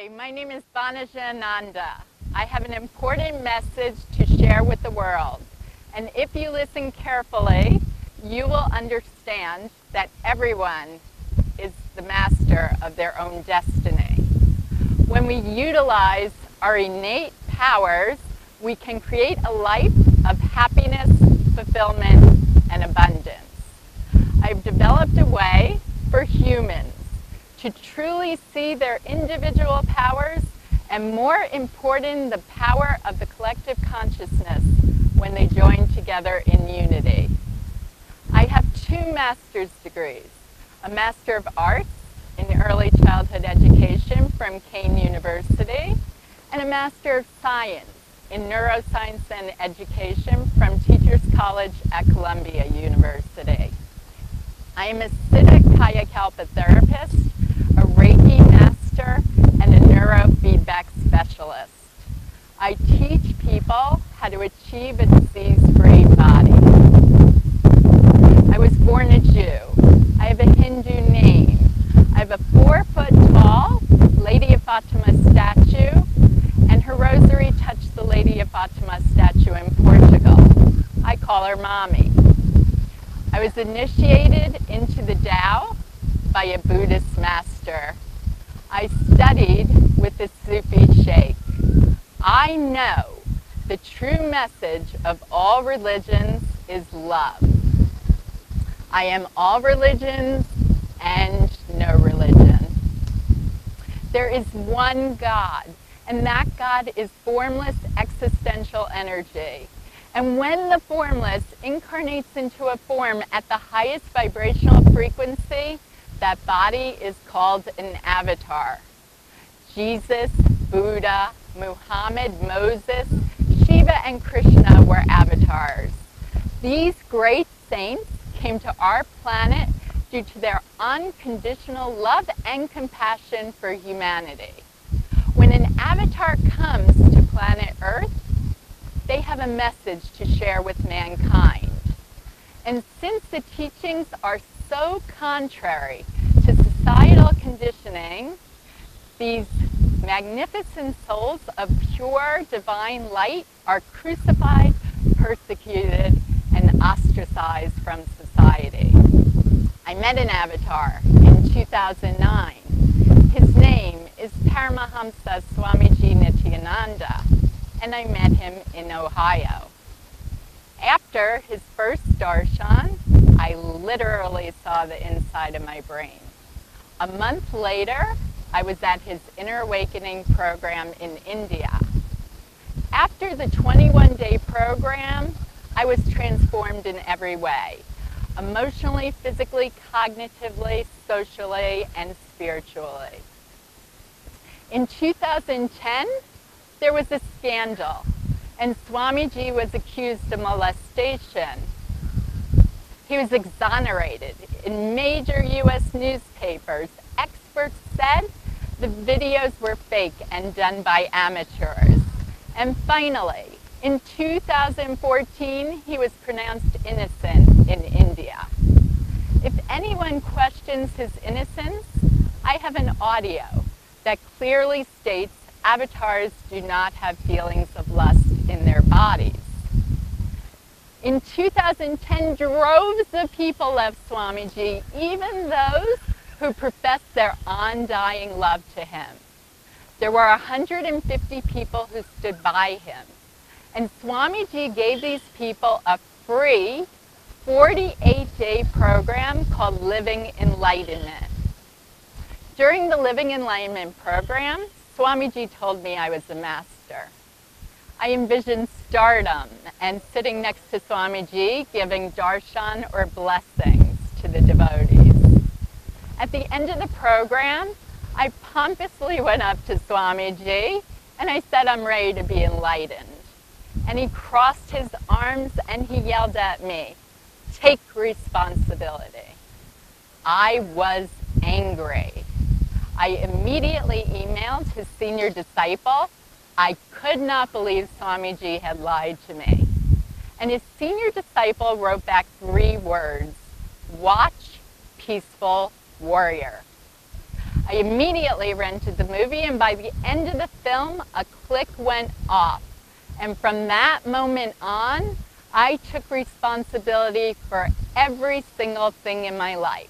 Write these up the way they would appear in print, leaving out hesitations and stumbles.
Hi, my name is Banaja Ananda. I have an important message to share with the world. And if you listen carefully, you will understand that everyone is the master of their own destiny. When we utilize our innate powers, we can create a life of happiness, fulfillment, and abundance. I've developed a way for humans to truly see their individual powers and, more important, the power of the collective consciousness when they join together in unity. I have 2 master's degrees, a Master of Arts in Early Childhood Education from Kean University and a Master of Science in Neuroscience and Education from Teachers College at Columbia University. I am a Siddha Kaya Kalpa therapist, a Reiki master, and a neurofeedback specialist. I teach people how to achieve a disease-free body. I was born a Jew. I have a Hindu name. I have a 4-foot-tall Lady of Fatima statue, and her rosary touched the Lady of Fatima statue in Portugal. I call her Mommy. I was initiated into the Tao by a Buddhist master. I studied with a Sufi sheikh. I know the true message of all religions is love. I am all religions and no religion. There is one God, and that God is formless existential energy. And when the formless incarnates into a form at the highest vibrational frequency, that body is called an avatar. Jesus, Buddha, Muhammad, Moses, Shiva, and Krishna were avatars. These great saints came to our planet due to their unconditional love and compassion for humanity. When an avatar comes to planet Earth, they have a message to share with mankind. And since the teachings are so contrary to societal conditioning, these magnificent souls of pure divine light are crucified, persecuted, and ostracized from society. I met an avatar in 2009. His name is Paramahamsa Swamiji Nityananda, and I met him in Ohio. After his first darshan, I literally saw the inside of my brain. A month later, I was at his Inner Awakening program in India. After the 21-day program, I was transformed in every way, emotionally, physically, cognitively, socially, and spiritually. In 2010, there was a scandal, and Swamiji was accused of molestation. He was exonerated in major U.S. newspapers. Experts said the videos were fake and done by amateurs. And finally, in 2014, he was pronounced innocent in India. If anyone questions his innocence, I have an audio that clearly states avatars do not have feelings of lust in their bodies. In 2010, droves of people left Swamiji, even those who professed their undying love to him. There were 150 people who stood by him. And Swamiji gave these people a free 48-day program called Living Enlightenment. During the Living Enlightenment program, Swamiji told me I was a master. I envisioned stardom and sitting next to Swamiji giving darshan or blessings to the devotees. At the end of the program, I pompously went up to Swamiji and I said, I'm ready to be enlightened. And he crossed his arms and he yelled at me, take responsibility. I was angry. I immediately emailed his senior disciple. I could not believe Swamiji had lied to me. And his senior disciple wrote back 3 words, watch, peaceful, warrior. I immediately rented the movie, and by the end of the film, a click went off. And from that moment on, I took responsibility for every single thing in my life.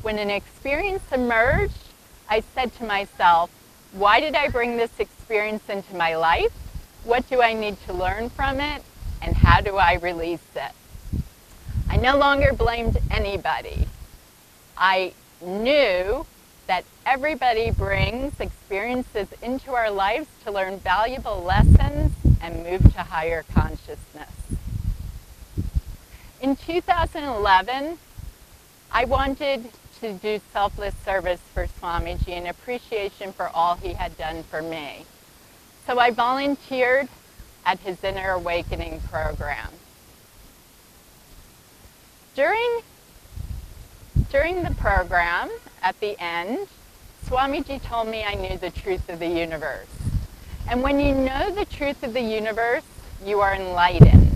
When an experience emerged, I said to myself, why did I bring this experience into my life? What do I need to learn from it? And how do I release it? I no longer blamed anybody. I knew that everybody brings experiences into our lives to learn valuable lessons and move to higher consciousness. In 2011, I wanted to do selfless service for Swamiji in appreciation for all he had done for me. So I volunteered at his Inner Awakening program. During the program, at the end, Swamiji told me I knew the truth of the universe. And when you know the truth of the universe, you are enlightened.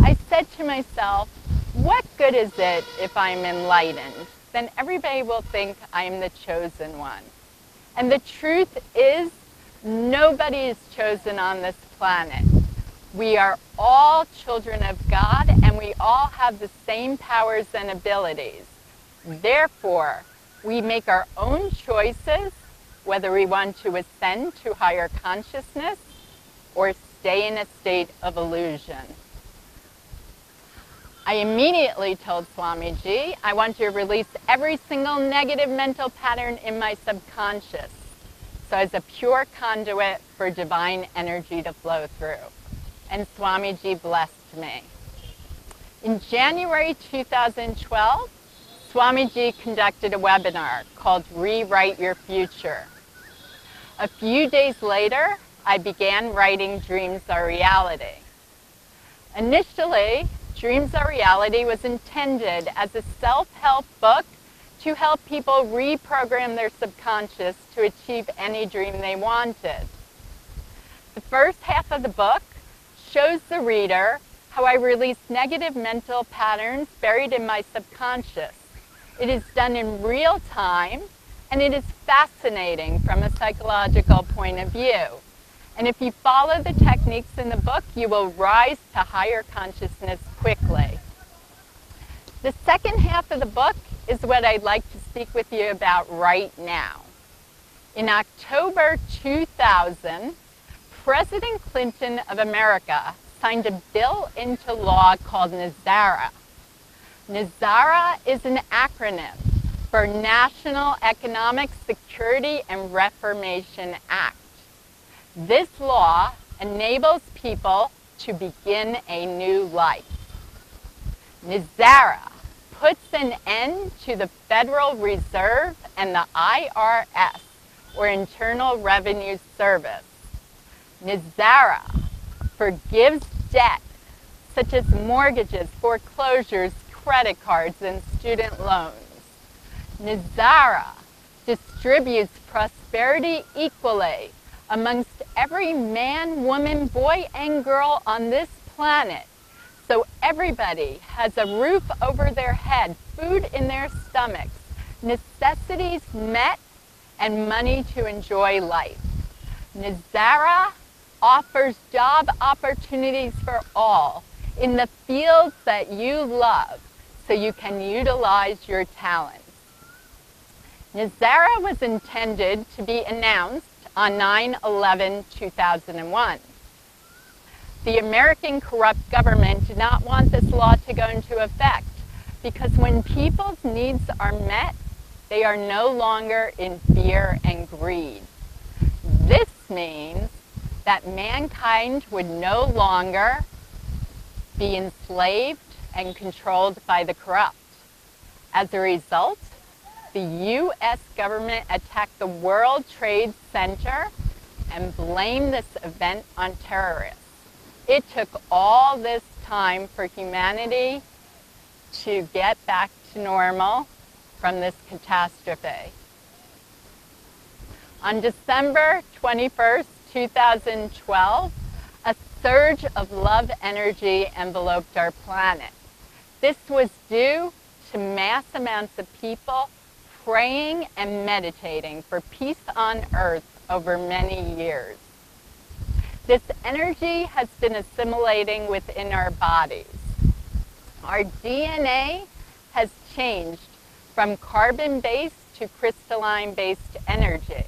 I said to myself, what good is it if I'm enlightened? Then everybody will think I am the chosen one. And the truth is, nobody is chosen on this planet. We are all children of God, and we all have the same powers and abilities. Therefore, we make our own choices, whether we want to ascend to higher consciousness or stay in a state of illusion. I immediately told Swamiji I want to release every single negative mental pattern in my subconscious, so as a pure conduit for divine energy to flow through. And Swamiji blessed me. In January 2012, Swamiji conducted a webinar called Rewrite Your Future. A few days later, I began writing Dreams Are Reality. Initially, Dreams Are Reality was intended as a self-help book to help people reprogram their subconscious to achieve any dream they wanted. The first half of the book shows the reader how I release negative mental patterns buried in my subconscious. It is done in real time, and it is fascinating from a psychological point of view. And if you follow the techniques in the book, you will rise to higher consciousness quickly. The second half of the book is what I'd like to speak with you about right now. In October 2000, President Clinton of America signed a bill into law called NAZARA. NAZARA is an acronym for National Economic Security and Reformation Act. This law enables people to begin a new life. NAZARA puts an end to the Federal Reserve and the IRS, or Internal Revenue Service. NAZARA forgives debt, such as mortgages, foreclosures, credit cards, and student loans. NAZARA distributes prosperity equally amongst every man, woman, boy, and girl on this planet, so everybody has a roof over their head, food in their stomachs, necessities met, and money to enjoy life. NAZARA offers job opportunities for all in the fields that you love, so you can utilize your talents. NAZARA was intended to be announced on 9/11/2001. The American corrupt government did not want this law to go into effect because when people's needs are met, they are no longer in fear and greed. This means that mankind would no longer be enslaved and controlled by the corrupt. As a result, the U.S. government attacked the World Trade Center and blamed this event on terrorists. It took all this time for humanity to get back to normal from this catastrophe. On December 21st, 2012, a surge of love energy enveloped our planet. This was due to mass amounts of people praying and meditating for peace on earth over many years. This energy has been assimilating within our bodies. Our DNA has changed from carbon-based to crystalline-based energy.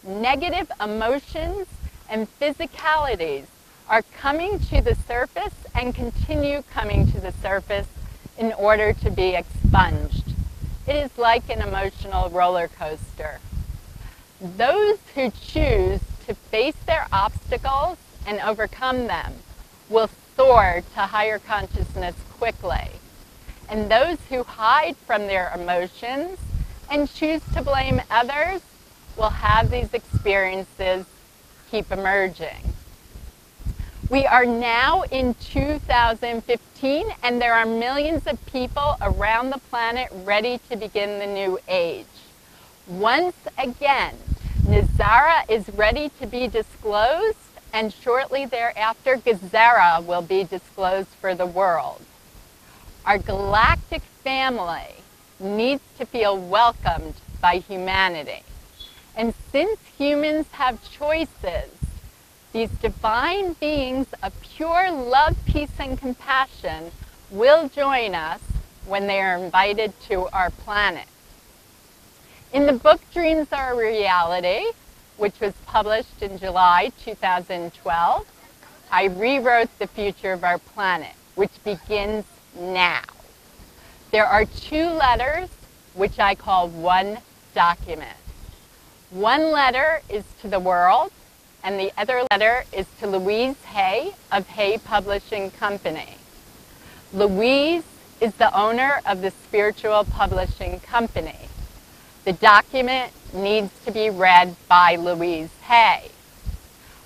Negative emotions and physicalities are coming to the surface and continue coming to the surface in order to be expunged. It is like an emotional roller coaster. Those who choose to face their obstacles and overcome them will soar to higher consciousness quickly. And those who hide from their emotions and choose to blame others will have these experiences keep emerging. We are now in 2015, and there are millions of people around the planet ready to begin the new age. Once again, Nizara is ready to be disclosed, and shortly thereafter, Gezerah will be disclosed for the world. Our galactic family needs to feel welcomed by humanity. And since humans have choices, these divine beings of pure love, peace, and compassion will join us when they are invited to our planet. In the book Dreams Are a Reality, which was published in July 2012, I rewrote the future of our planet, which begins now. There are 2 letters, which I call one document. One letter is to the world, and the other letter is to Louise Hay of Hay Publishing Company. Louise is the owner of the Spiritual Publishing Company. The document needs to be read by Louise Hay.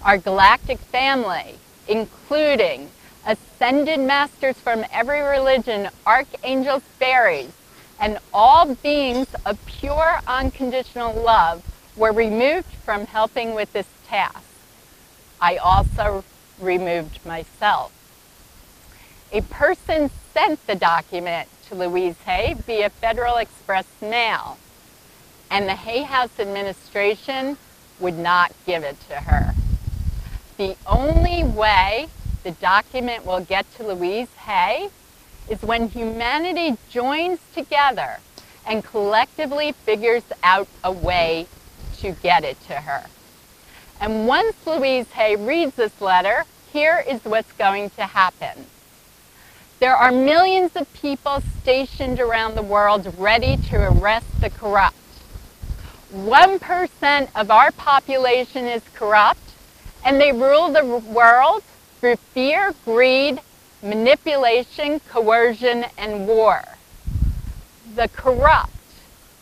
Our galactic family, including ascended masters from every religion, archangels, fairies, and all beings of pure unconditional love, were removed from helping with this task. I also removed myself. A person sent the document to Louise Hay via Federal Express mail, and the Hay House administration would not give it to her. The only way the document will get to Louise Hay is when humanity joins together and collectively figures out a way to get it to her. And once Louise Hay reads this letter, here is what's going to happen. There are millions of people stationed around the world ready to arrest the corrupt. 1% of our population is corrupt, and they rule the world through fear, greed, manipulation, coercion, and war. The corrupt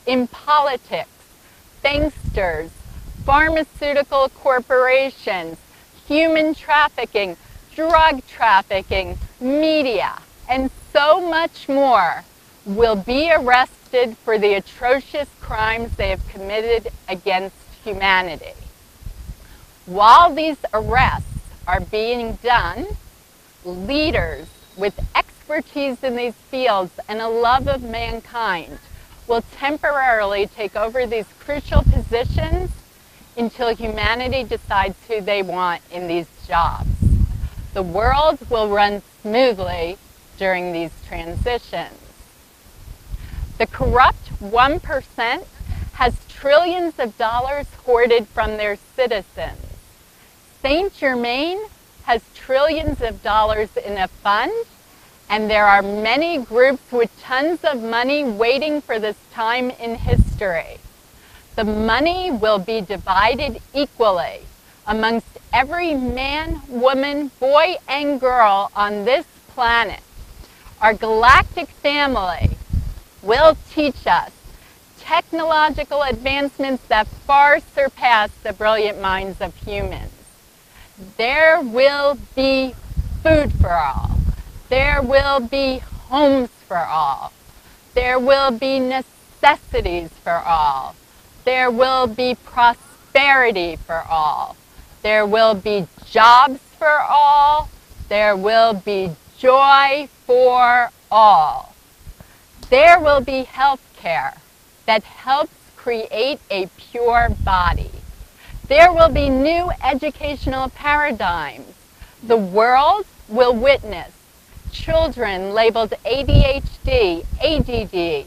in politics, banksters, pharmaceutical corporations, human trafficking, drug trafficking, media, and so much more will be arrested for the atrocious crimes they have committed against humanity. While these arrests are being done, leaders with expertise in these fields and a love of mankind will temporarily take over these crucial positions until humanity decides who they want in these jobs. The world will run smoothly during these transitions. The corrupt 1% has trillions of dollars hoarded from their citizens. Saint Germain has trillions of dollars in a fund, and there are many groups with tons of money waiting for this time in history. The money will be divided equally amongst every man, woman, boy, and girl on this planet. Our galactic family will teach us technological advancements that far surpass the brilliant minds of humans. There will be food for all. There will be homes for all. There will be necessities for all. There will be prosperity for all. There will be jobs for all. There will be joy for all. There will be health care that helps create a pure body. There will be new educational paradigms. The world will witness children labeled ADHD, ADD,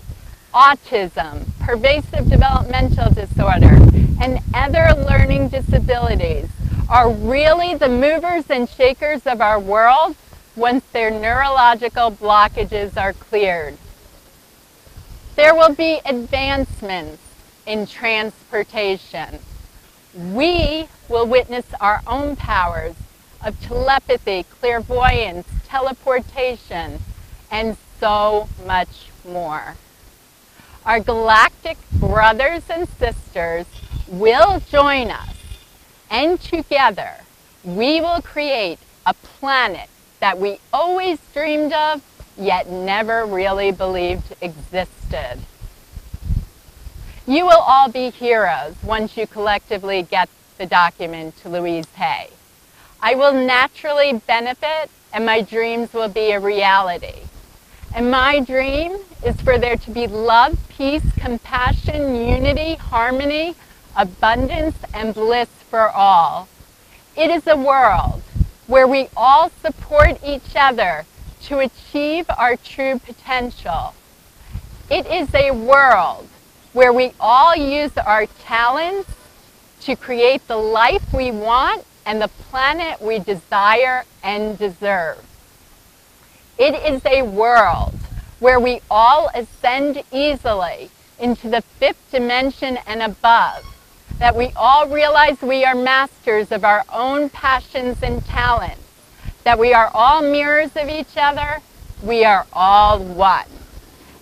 autism, pervasive developmental disorder, and other learning disabilities are really the movers and shakers of our world once their neurological blockages are cleared. There will be advancements in transportation. We will witness our own powers of telepathy, clairvoyance, teleportation, and so much more. Our galactic brothers and sisters will join us, and together we will create a planet that we always dreamed of, yet never really believed existed. You will all be heroes once you collectively get the document to Louise Hay. I will naturally benefit, and my dreams will be a reality. And my dream is for there to be love, peace, compassion, unity, harmony, abundance, and bliss for all. It is a world where we all support each other to achieve our true potential. It is a world where we all use our talents to create the life we want and the planet we desire and deserve. It is a world where we all ascend easily into the fifth dimension and above, that we all realize we are masters of our own passions and talents, that we are all mirrors of each other, we are all one.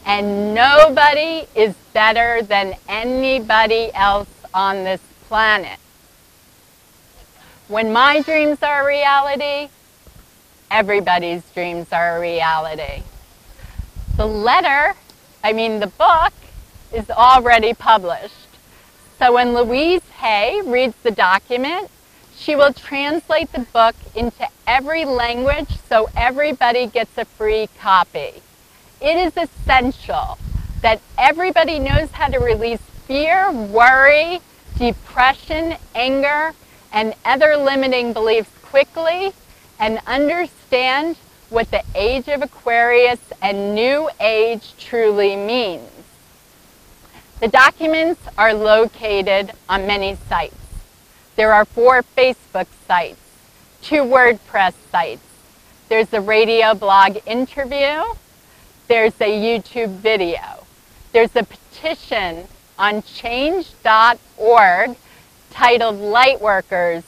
And nobody is better than anybody else on this planet. When my dreams are a reality, everybody's dreams are a reality. The book is already published. So when Louise Hay reads the document, she will translate the book into every language so everybody gets a free copy. It is essential that everybody knows how to release fear, worry, depression, anger, and other limiting beliefs quickly and understand what the age of Aquarius and New Age truly means. The documents are located on many sites. There are 4 Facebook sites, 2 WordPress sites. There's a radio blog interview. There's a YouTube video. There's a petition on change.org titled Lightworkers,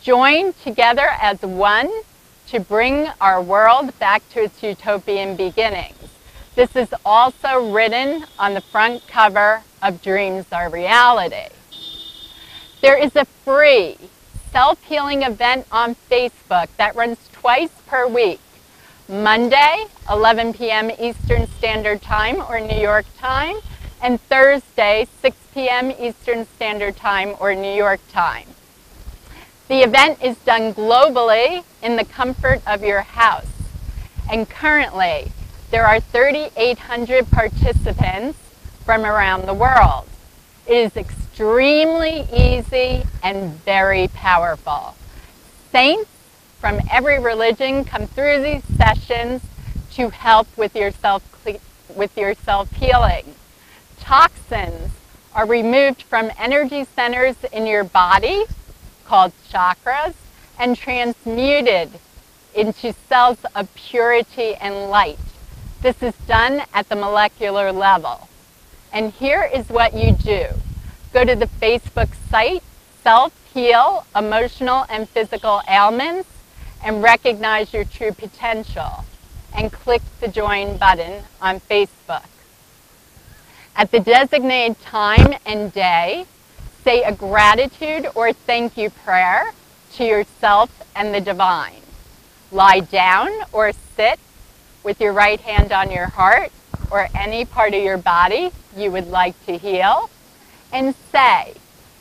join together as one to bring our world back to its utopian beginnings. This is also written on the front cover of Dreams Are Reality. There is a free self-healing event on Facebook that runs twice per week. Monday, 11 p.m. Eastern Standard Time or New York time, and Thursday, 6 p.m. Eastern Standard Time or New York time. The event is done globally in the comfort of your house. And currently, there are 3,800 participants from around the world. It is extremely easy and very powerful. Saints from every religion come through these sessions to help with your self-healing. Toxins are removed from energy centers in your body, called chakras, and transmuted into cells of purity and light. This is done at the molecular level. And here is what you do. Go to the Facebook site, Self-Heal Emotional and Physical Ailments, and recognize your true potential, and click the join button on Facebook. At the designated time and day, say a gratitude or thank you prayer to yourself and the divine. Lie down or sit with your right hand on your heart or any part of your body you would like to heal, and say,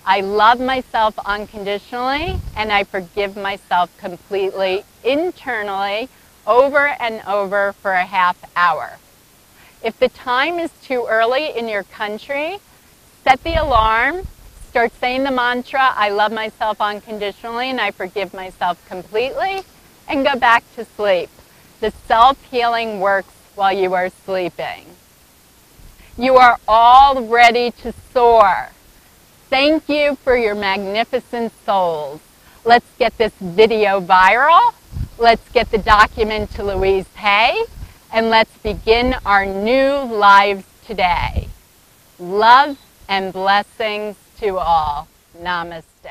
I love myself unconditionally and I forgive myself completely internally over and over for a half hour. If the time is too early in your country, set the alarm, start saying the mantra, I love myself unconditionally and I forgive myself completely, and go back to sleep. The self-healing works while you are sleeping. You are all ready to soar. Thank you for your magnificent souls. Let's get this video viral. Let's get the document to Louise Hay. And let's begin our new lives today. Love and blessings to all. Namaste.